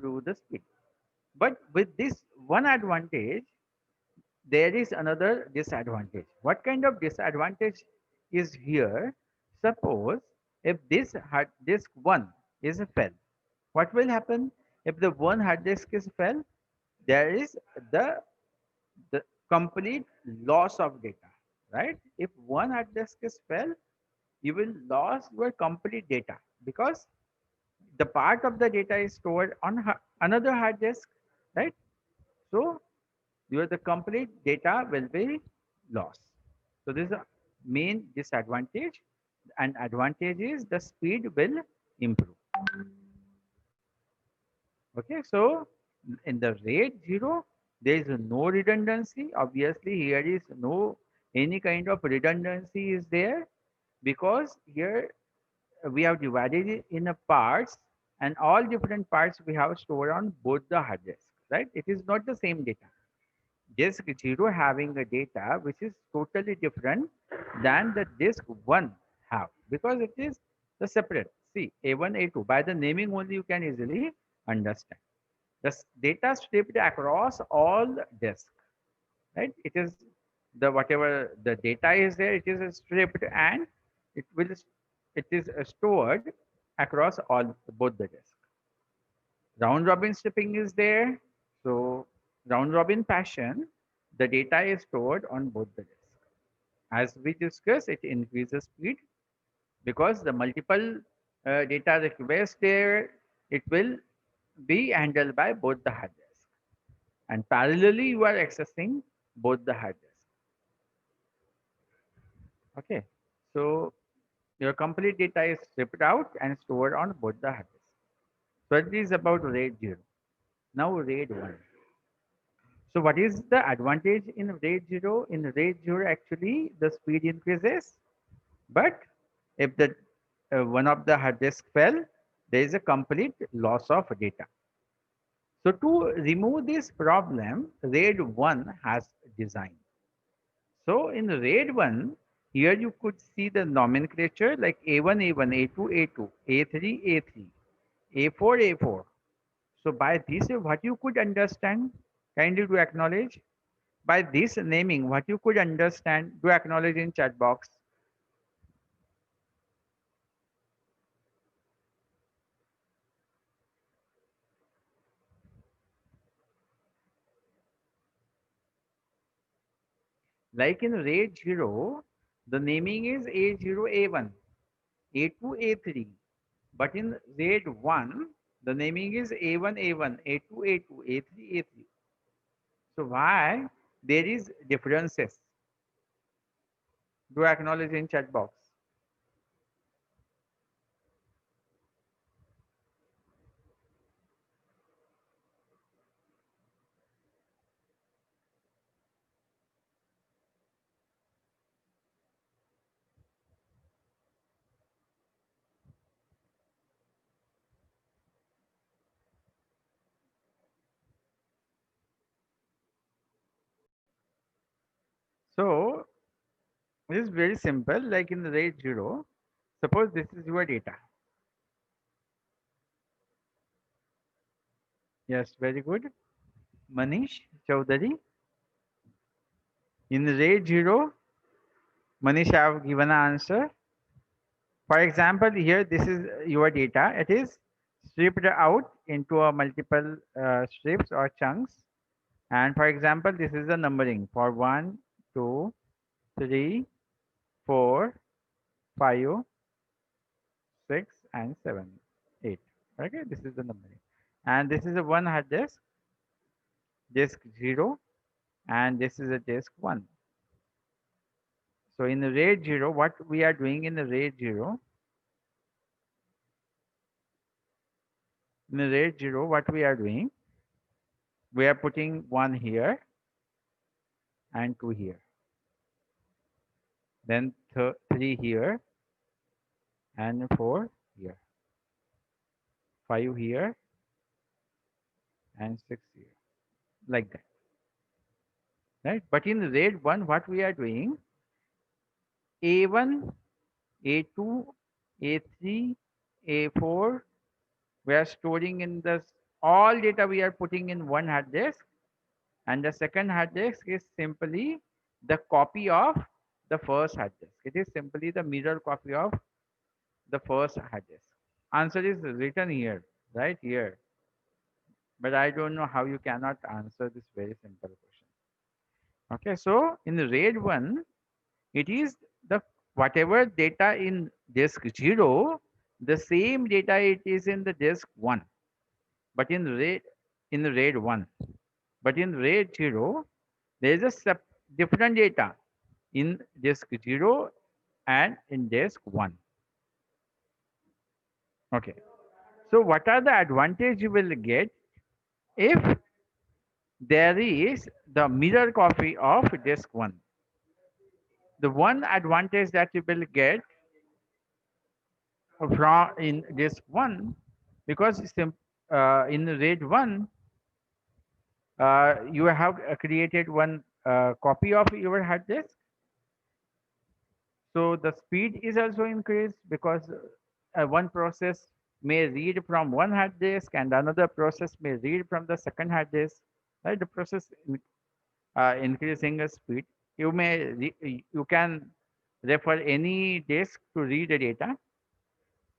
improve the speed. But with this one advantage, there is another disadvantage. What kind of disadvantage is here? Suppose if this hard disk 1 is fell, what will happen if the one hard disk is fell? There is the the complete loss of data, right? If one hard disk is fell, you will lose your complete data because the part of the data is stored on another hard disk, right? So your the complete data will be lost. So this is a main disadvantage, and advantage is the speed will improve. Okay, so in the RAID 0, there is no redundancy. Obviously, here is no any kind of redundancy is there because here we have divided it in a parts, and all different parts we have stored on both the hard disk, right? It is not the same data. Disk 0 having a data which is totally different than the disk 1 have because it is the separate. See, A1, A2. By the naming only you can easily understand. The data stripped across all disk, right? It is the whatever the data is there, it is stripped and it will it is stored across all both the disk. Round robin stripping is there. So round robin fashion, the data is stored on both the disks. As we discussed, it increases speed because the multiple data requests there, it will be handled by both the hard disk. And parallelly, you are accessing both the hard disk. Okay. So your complete data is stripped out and stored on both the hard disk. So it is about RAID 0. Now RAID 1. So what is the advantage in RAID 0? In RAID 0, actually, the speed increases. But if the one of the hard disk fell, there is a complete loss of data. So to remove this problem, RAID 1 has designed. So in RAID 1, here you could see the nomenclature like A1, A1, A2, A2, A3, A3, A4, A4. So by this, what you could understand, kindly do acknowledge. By this naming, what you could understand, do acknowledge in chat box. Like in RAID 0, the naming is A0, A1, A2, A3. But in RAID 1, the naming is A1, A1, A2, A2, A3, A3. So why there is differences? Do acknowledge in chat box. So it is very simple. Like in RAID 0, suppose this is your data. Yes, very good. Manish Chaudhary. In RAID 0, Manish, I have given an answer. For example, here this is your data. It is stripped out into a multiple strips or chunks. And for example, this is the numbering for 1, 2, 3, 4, 5, 6, and 7, 8. Okay, this is the numbering. And this is a one hard disk, disk 0, and this is a disk 1. So in the RAID 0, what we are doing in the RAID 0, in the RAID 0, what we are doing, we are putting 1 here and 2 here. Then 3 here and 4 here. 5 here and 6 here. Like that. Right? But in the RAID 1, what we are doing, A1, A2, A3, A4, we are storing in the all data we are putting in one hard disk, and the second hard disk is simply the copy of the first hard disk. It is simply the mirror copy of the first hard disk. Answer is written here, right here. But I don't know how you cannot answer this very simple question. Okay, so in the RAID 1, it is the whatever data in disk 0, the same data it is in the disk 1, but in the RAID 1. But in RAID 0, there is a different data in disk 0 and in disk 1. Okay. So what are the advantage you will get if there is the mirror copy of disk 1? The one advantage that you will get from in disk 1, because in RAID 1, you have created one copy of your hard disk. So the speed is also increased because one process may read from one hard disk and another process may read from the second hard disk. Right? The process increasing the speed. You can refer any disk to read the data.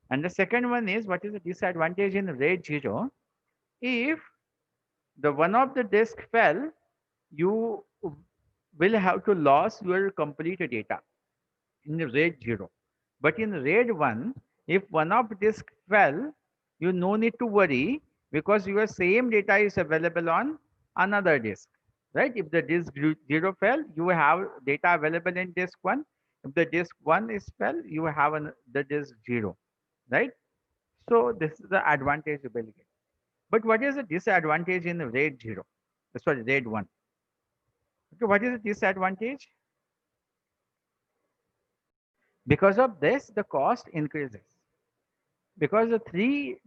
And the second one is, what is the disadvantage in RAID 0? If the one of the disk fell, you will have to lose your complete data in RAID 0. But in RAID 1, if one of disk fell, you no need to worry because your same data is available on another disk. Right? If the disk 0 fell, you have data available in disk 1. If the disk 1 is fell, you have the disk 0. Right? So this is the advantage you will get. But what is the disadvantage in RAID 0? Sorry, RAID 1. Okay, what is the disadvantage? Because of this, the cost increases. Because the three,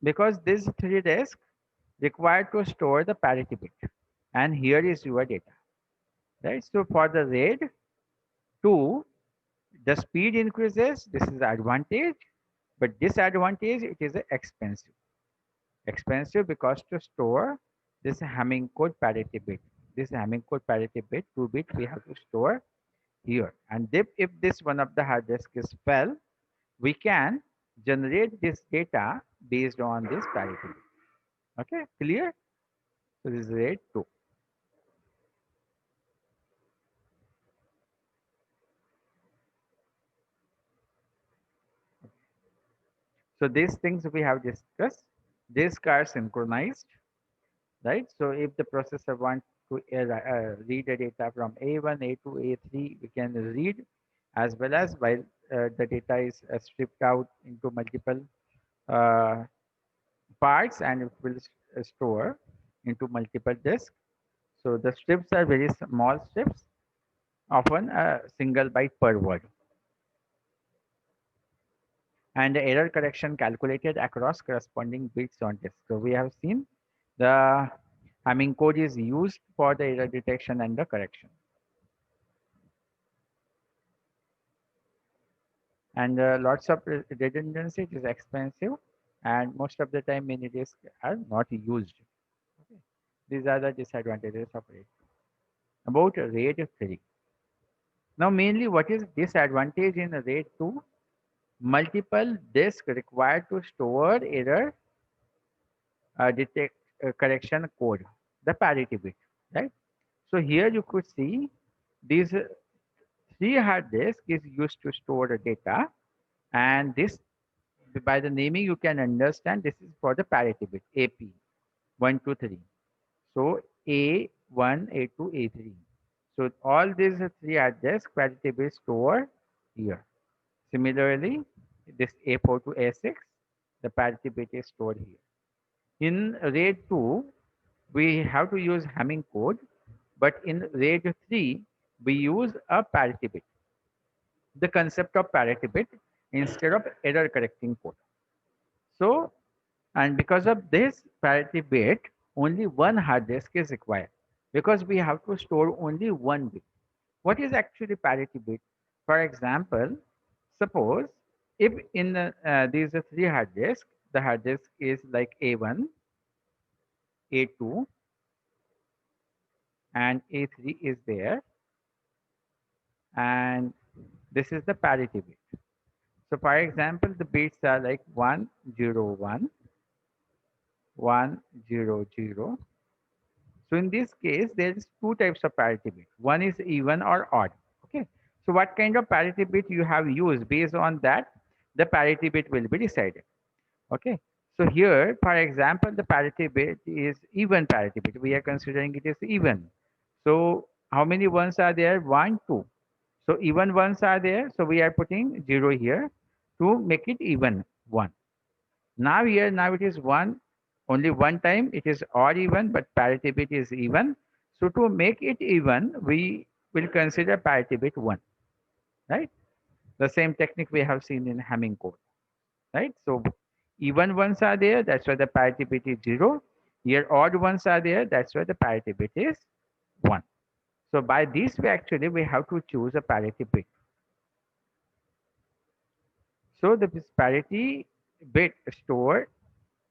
because this three disk required to store the parity bit, and here is your data, right? So for the RAID 2, the speed increases. This is the advantage, but disadvantage, it is expensive. Expensive because to store this Hamming code parity bit, this Hamming code parity bit 2 bit we have to store here. And if this one of the hard disk is fell, we can generate this data based on this parity. Okay, clear? So this is RAID 2. So these things we have discussed. These are synchronized, right? So if the processor wants to read the data from A1, A2, A3, we can read, as well as while the data is stripped out into multiple uh, parts and it will store into multiple disks. So the strips are very small strips, often a single byte per word. And the error correction calculated across corresponding bits on disk. So we have seen the Hamming code is used for the error detection and the correction. And lots of redundancy, it is expensive, and most of the time many disks are not used. Okay. These are the disadvantages of RAID. About RAID 3. Now mainly what is disadvantage in RAID 2? Multiple disks required to store error detect correction code, the parity bit, right? So here you could see these three hard disk is used to store the data, and this by the naming you can understand this is for the parity bit AP 1, 2, 3. So A1, A2, A3. So all these three hard disk parity bit store here. Similarly, this A4 to A6, the parity bit is stored here. In RAID 2, we have to use Hamming code, but in RAID 3, we use a parity bit, the concept of parity bit instead of error correcting code. So, and because of this parity bit, only one hard disk is required because we have to store only one bit. What is actually parity bit? For example, suppose if in these three hard disks, the hard disk is like A1, A2, and A3 is there, and this is the parity bit. So for example, the bits are like 101, 100. So in this case, there is two types of parity bit. One is even or odd. Okay. So what kind of parity bit you have used, based on that, the parity bit will be decided. Okay. So here, for example, the parity bit is even parity bit. We are considering it is even. So how many ones are there? One, two. So even ones are there. So we are putting zero here to make it even one. Now here, now it is one, only one time it is odd even, but parity bit is even. So to make it even, we will consider parity bit one, right? The same technique we have seen in Hamming code, right? So even ones are there, that's why the parity bit is zero. Here odd ones are there, that's why the parity bit is one. So by this way, actually, we have to choose a parity bit. So the parity bit stored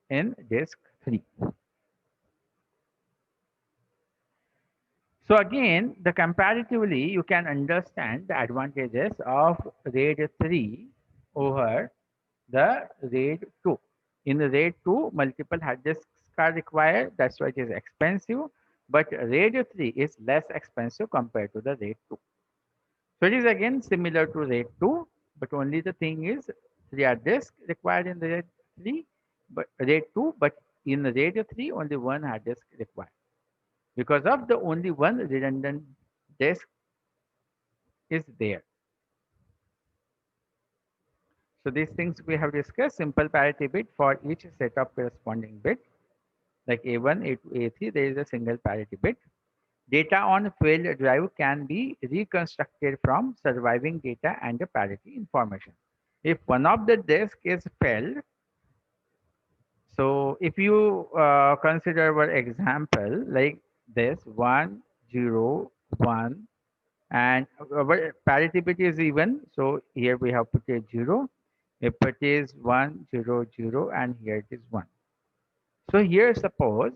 in disk 3. So again, the comparatively, you can understand the advantages of RAID 3 over the RAID 2. In the RAID 2, multiple hard disks are required. That's why it is expensive. But RAID 3 is less expensive compared to the RAID 2. So it is again similar to RAID 2, but only the thing is 3 hard disk required in the RAID 3, but RAID 2, but in the RAID 3, only one hard disk required because of the only one redundant disk is there. So these things we have discussed, simple parity bit for each set of corresponding bit, like A1, A2, A3, there is a single parity bit. Data on failed drive can be reconstructed from surviving data and the parity information. If one of the disk is failed, so if you consider our example like this 101, and our parity bit is even, so here we have put a 0. If it is 100 and here it is 1. So here suppose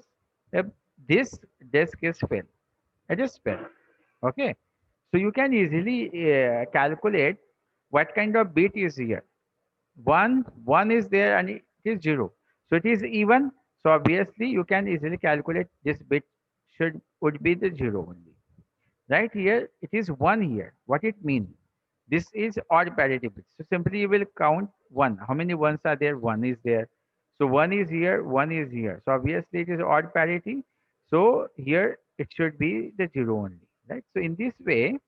if this disk is filled, it is filled. Okay. So you can easily calculate what kind of bit is here. One is there and it is 0. So it is even. So obviously you can easily calculate this bit would be the 0 only. Right here, it is 1 here. What it means? This is odd parity bit. So simply you will count 1. How many ones are there? 1 is there. So 1 is here, 1 is here. So obviously it is odd parity. So here it should be the 0 only. Right? So in this way,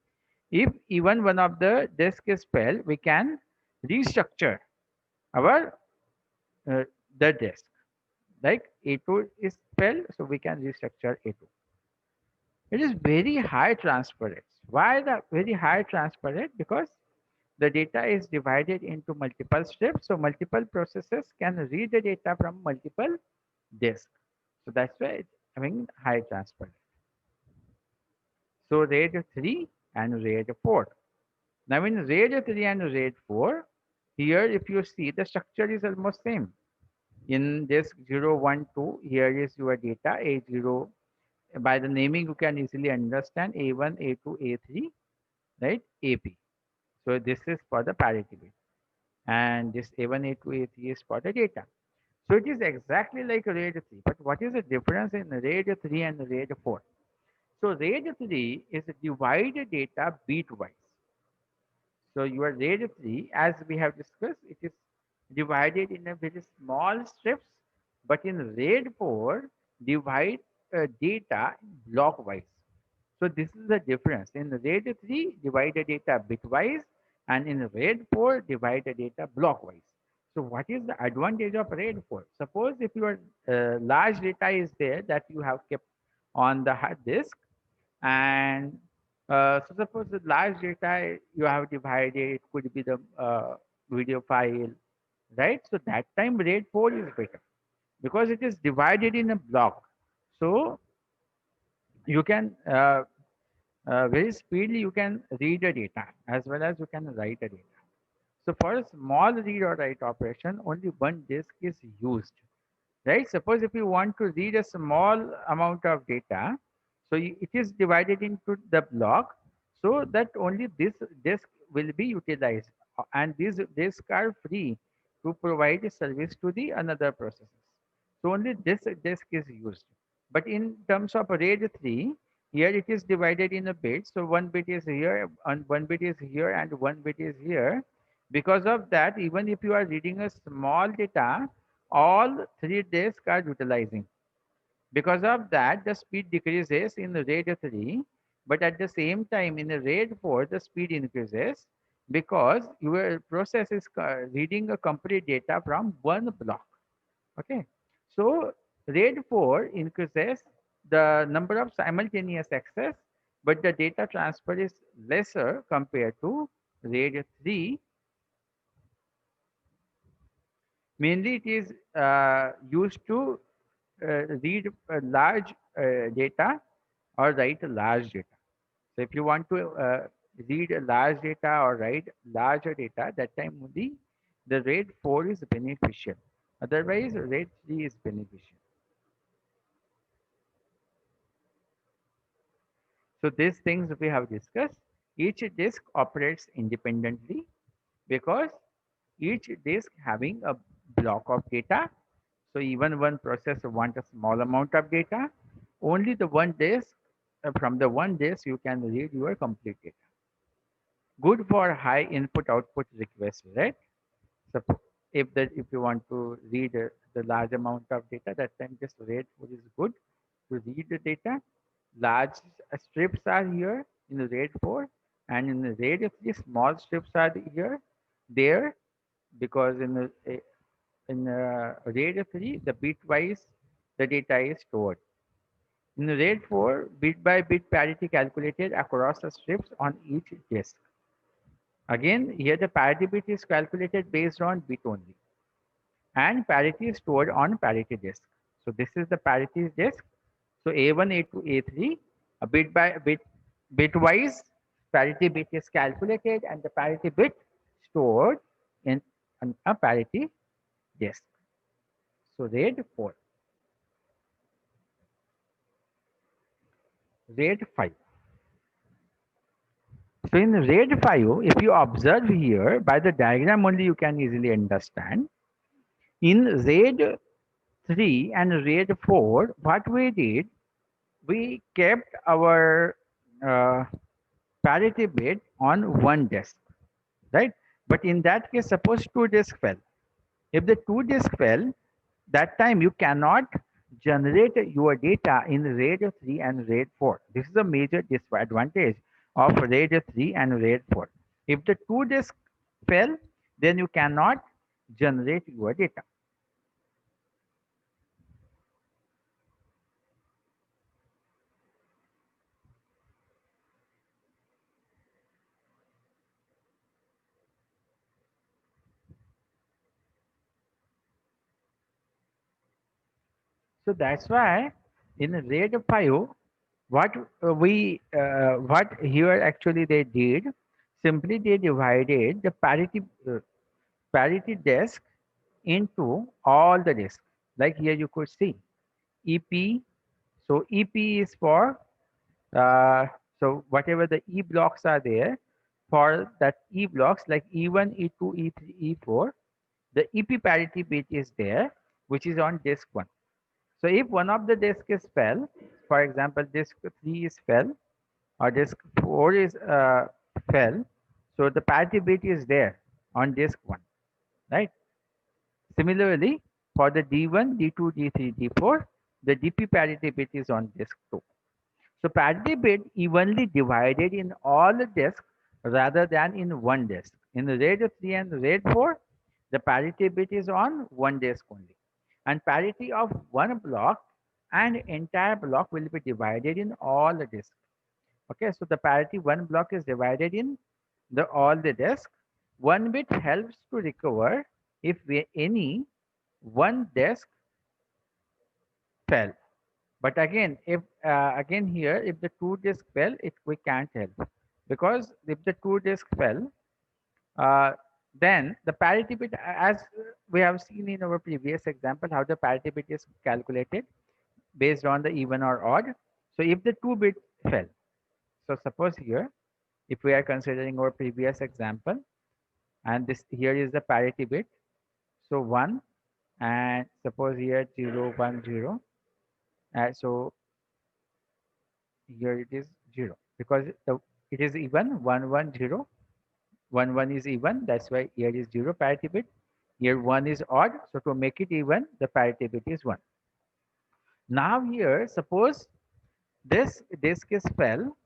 if even one of the disk is failed, we can restructure our uh, the disk. Like A2 is failed, so we can restructure A2. It is very high transparent. Why the very high transparent? Because the data is divided into multiple strips, so multiple processes can read the data from multiple disks. So that's why it's having high transparent. So RAID 3 and RAID 4. Now in RAID 3 and RAID 4, here if you see the structure is almost same. In disk 0, 1, 2, here is your data A0. By the naming, you can easily understand A1, A2, A3, right? AP. So this is for the parity bit. And this A1, A2, A3 is for the data. So it is exactly like RAID 3. But what is the difference in RAID 3 and RAID 4? So RAID 3 is divided data bitwise. So your RAID 3, as we have discussed, it is divided in a very small strips, but in RAID 4, divide data block wise. So this is the difference. In RAID 3, divide the data bitwise, and in RAID 4, divide the data block wise. So what is the advantage of RAID 4? Suppose if your large data is there that you have kept on the hard disk, and so suppose the large data you have divided, it could be the video file, right? So that time RAID 4 is better because it is divided in a block. So you can very speedily you can read the data as well as you can write the data. So for a small read or write operation, only one disk is used, right? Suppose if you want to read a small amount of data, so it is divided into the block, so that only this disk will be utilized. And these disks are free to provide a service to the another processes. So only this disk is used. But in terms of RAID 3, here it is divided in a bit. So one bit is here, and one bit is here, and one bit is here. Because of that, even if you are reading a small data, all three disks are utilizing. Because of that, the speed decreases in the RAID 3, but at the same time, in the RAID 4, the speed increases because your process is reading a complete data from one block. Okay, so RAID 4 increases the number of simultaneous access, but the data transfer is lesser compared to RAID 3. Mainly, it is used to read large data or write large data. So, if you want to read a large data or write larger data, that time only the RAID 4 is beneficial. Otherwise, RAID 3 is beneficial. So, these things we have discussed. Each disk operates independently because each disk having a block of data. So even one processor want a small amount of data, only the one disk, from the one disk you can read your complete data. Good for high input output requests, right? So if you want to read the large amount of data, that time just RAID 4 is good to read the data. Large strips are here in the RAID 4, and in the RAID 3 small strips are here there, because in RAID 3 the bitwise the data is stored. In RAID 4, bit by bit parity calculated across the strips on each disk. Again, here the parity bit is calculated based on bit only, and parity is stored on parity disk. So this is the parity disk. So A1, A2, A3, a bit by bit, bitwise parity bit is calculated, and the parity bit stored in a parity disk. So RAID 4, RAID 5. So in RAID 5, if you observe here by the diagram only, you can easily understand. In RAID 3 and RAID 4, what we did, we kept our uh, parity bit on one disk, right? But in that case, suppose two disks fell. If the two disks fell, that time you cannot generate your data in RAID 3 and RAID 4. This is a major disadvantage of RAID 3 and RAID 4. If the two disks fell, then you cannot generate your data. So that's why in RAID 5, what what here actually they did, simply they divided the parity disk into all the disks. Like here you could see EP. So EP is for uh, so whatever the E blocks are there, for that E blocks like E1, E2, E3, E4, the EP parity bit is there, which is on disk 1. So if one of the disk is fell, for example, disk 3 is fell or disk 4 is fell, so the parity bit is there on disk 1, right? Similarly, for the D1, D2, D3, D4, the DP parity bit is on disk 2. So parity bit evenly divided in all the disks rather than in one disk. In the RAID 3 and RAID 4, the parity bit is on one disk only. And parity of one block and entire block will be divided in all the disks. Okay, so the parity one block is divided in the all the disk. One bit helps to recover if any one disk fell. But again, if again here, if the two disk fell, it we can't help, because if the two disk fell, uh, Then the parity bit, as we have seen in our previous example, how the parity bit is calculated based on the even or odd. So if the two bit fell, so suppose here, if we are considering our previous example, and this here is the parity bit, so 1, and suppose here 0 1 0, so here it is 0 because it is even 1 1 0, 1 1 is even, that's why here is 0 parity bit. Here 1 is odd, so to make it even, the parity bit is 1. Now here, suppose this disk is fell,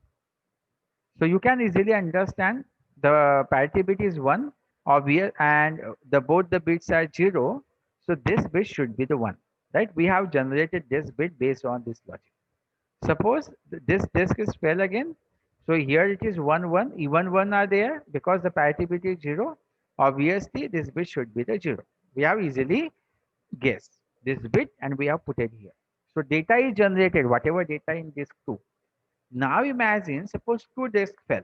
so you can easily understand the parity bit is 1 obvious, and the both the bits are 0, so this bit should be the 1, right? We have generated this bit based on this logic. Suppose this disk is fell again, so here it is 1 1, even 1 are there because the parity bit is 0. Obviously this bit should be the 0. We have easily guessed this bit and we have put it here. So data is generated, whatever data in disk 2. Now imagine, suppose two disks fell.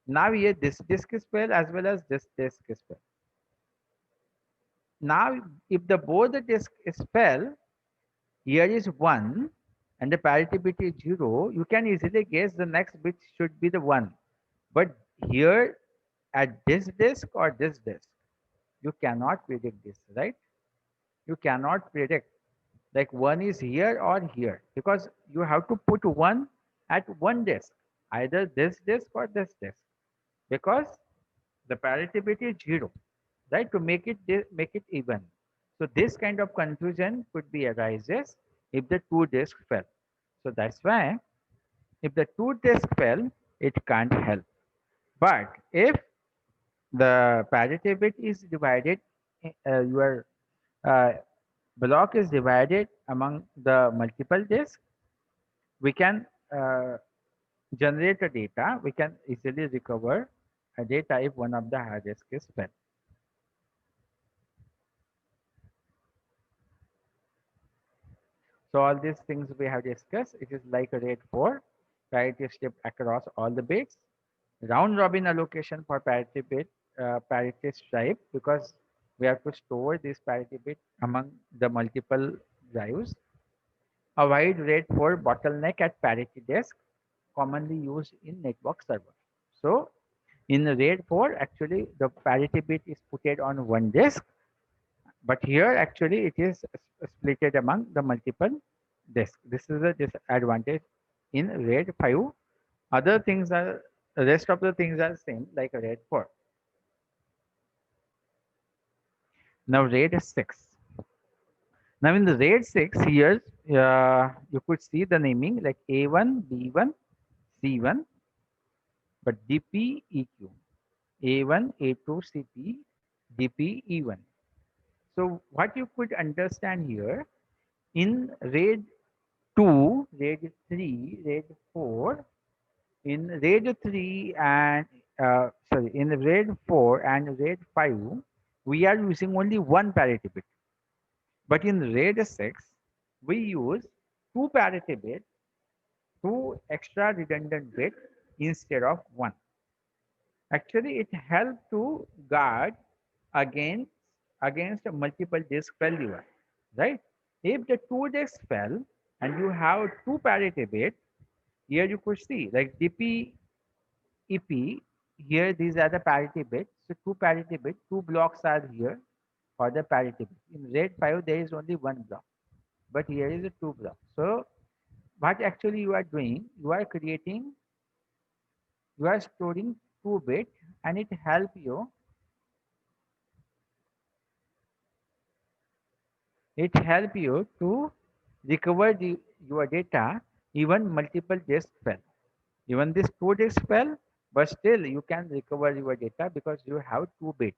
Now here this disk is fell as well as this disk is fell. Now if the both the disk is fell, here is 1 and the parity bit is 0, you can easily guess the next bit should be the 1. But here at this disk or this disk, you cannot predict this, right? You cannot predict like 1 is here or here because you have to put 1 at one disk, either this disk or this disk, because the parity bit is 0, right? To make it make it even. So this kind of confusion could be arises if the two disks fell. So that's why if the two disks fell, it can't help. But if the parity bit is divided, your uh, block is divided among the multiple disks, we can generate a data. We can easily recover a data if one of the hard disk is fell. So all these things we have discussed, it is like a RAID 4, parity strip across all the bits, round robin allocation for parity bit, parity stripe, because we have to store this parity bit among the multiple drives, avoid RAID 4 bottleneck at parity disk, commonly used in network server. So in RAID 4, actually the parity bit is put on one disk, but here actually it is splitted among the multiple disks. This is a disadvantage in RAID 5. Other things are, the rest of the things are same like RAID 4. Now RAID 6. Now in the RAID 6 here, you could see the naming like A1, B1, C1, but DP, EQ, A1, A2, CP, DP, E1. So what you could understand here, in RAID 2, RAID 3, RAID 4, in RAID 3 and in RAID 4 and RAID 5, we are using only one parity bit. But in RAID 6, we use two parity bit, two extra redundant bit instead of one. Actually, it helps to guard against multiple disk failure, right? If the two disks fell and you have two parity bit, here you could see like DP, EP. Here these are the parity bits. So two parity bit, two blocks are here for the parity bit. In RAID 5, there is only one block, but here is a two block. So what actually you are doing, you are storing two bit, and it help you to recover your data even multiple disks fell. Even this two disks fell, but still you can recover your data because you have two bit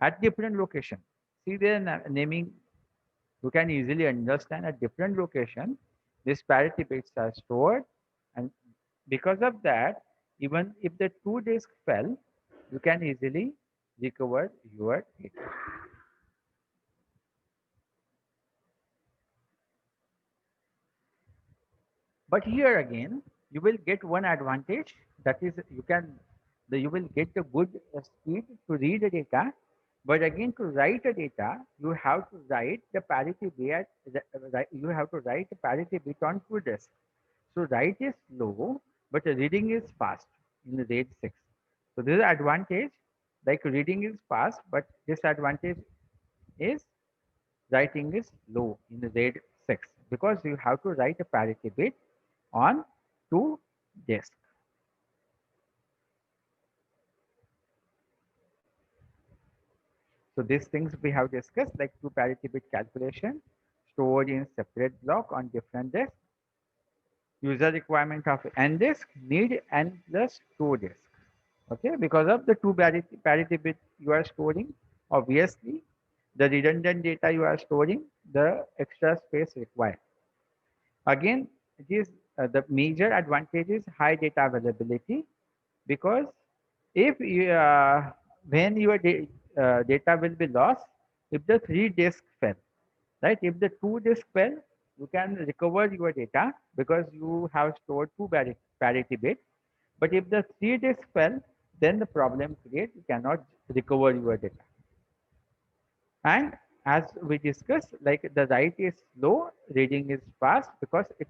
at different location. See their naming, you can easily understand at different location these parity bits are stored, and because of that, even if the two disks fell, you can easily recover your data. But here again, you will get one advantage, that is you will get a good speed to read the data. But again, to write a data, you have to write the parity bit. You have to write the parity bit on two disks. So write is slow, but the reading is fast in the RAID 6. So this is advantage. Like reading is fast, but disadvantage is writing is low in the RAID 6 because you have to write a parity bit on two disks. So these things we have discussed like two parity bit calculation stored in separate block on different disks. User requirement of n disk need n plus 2 disk. Okay, because of the two parity bit you are storing, obviously the redundant data you are storing, the extra space required. Again, it is the major advantage is high data availability because if you, when your data will be lost, if the three disk fell, right? If the two disk fell, you can recover your data because you have stored two parity bit. But if the three disk fell, then the problem creates you cannot recover your data. And as we discussed, like the write is slow, reading is fast because it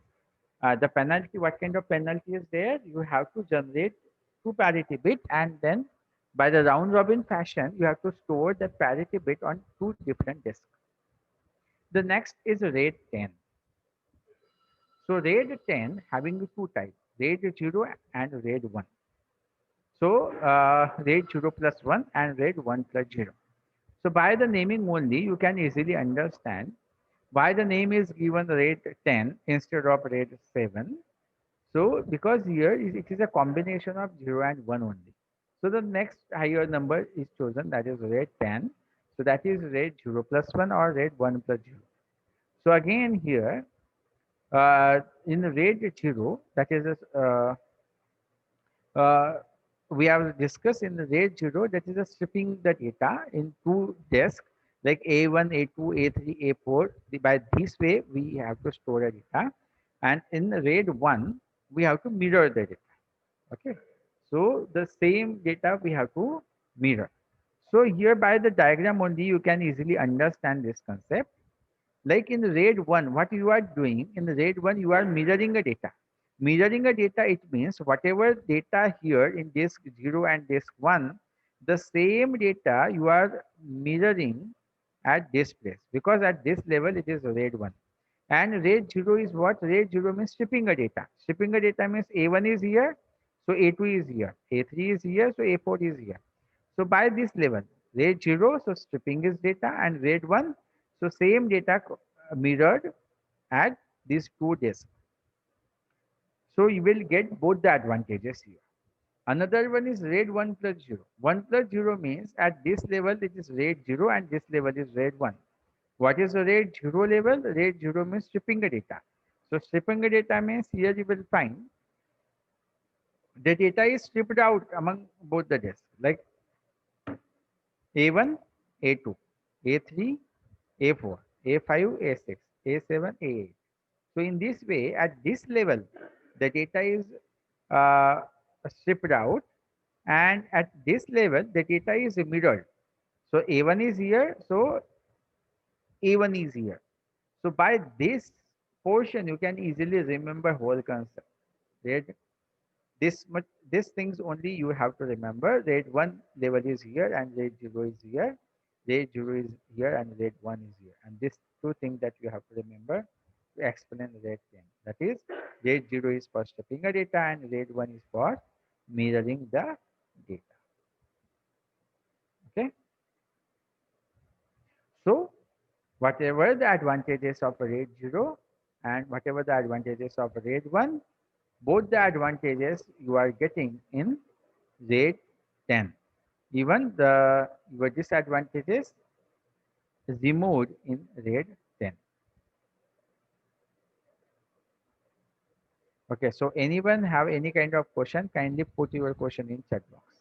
the penalty. What kind of penalty is there? You have to generate two parity bit, and then by the round robin fashion, you have to store the parity bit on two different disks. The next is RAID 10. So RAID 10 having two types, RAID 0 and RAID 1. So RAID 0 plus 1 and RAID 1 plus 0. So by the naming only, you can easily understand why the name is given RAID 10 instead of RAID 7. So because here it is a combination of 0 and 1 only. So the next higher number is chosen, that is RAID 10. So that is RAID 0 plus 1 or RAID 1 plus 0. So again here, in RAID 0, that is uh, we have discussed in the RAID 0, that is stripping the data in two disks like A1, A2, A3, A4. By this way, we have to store the data. And in the RAID 1, we have to mirror the data. Okay. So the same data we have to mirror. So here by the diagram only, you can easily understand this concept. Like in the RAID 1, what you are doing in the RAID 1, you are mirroring a data. Mirroring a data, it means whatever data here in disk 0 and disk 1, the same data you are mirroring at this place because at this level it is RAID 1. And RAID 0 is what? RAID 0 means stripping a data. Stripping a data means A1 is here, so A2 is here. A3 is here, so A4 is here. So by this level, RAID 0, so stripping is data, and RAID 1, so same data mirrored at these two disks. So you will get both the advantages here. Another one is RAID 1 plus 0. 1 plus 0 means at this level it is RAID 0 and this level is RAID 1. What is the RAID 0 level? RAID 0 means stripping the data. So stripping the data means here you will find the data is stripped out among both the disks like A1, A2, A3, A4, A5, A6, A7, A8. So in this way, at this level, the data is uh, stripped out, and at this level, the data is mirrored. So A1 is here, so A1 is here. So by this portion, you can easily remember whole concept. Right? This much, these things only you have to remember. RAID 1 level is here and RAID 0 is here. RAID 0 is here and RAID 1 is here. And these two things that you have to remember to explain RAID 10. That is, RAID 0 is for stripping a data and RAID 1 is for mirroring the data. Okay. So whatever the advantages of RAID 0 and whatever the advantages of RAID 1, both the advantages you are getting in RAID 10. Even the your disadvantages is removed in RAID 10. Okay, so anyone have any kind of question, kindly put your question in chat box.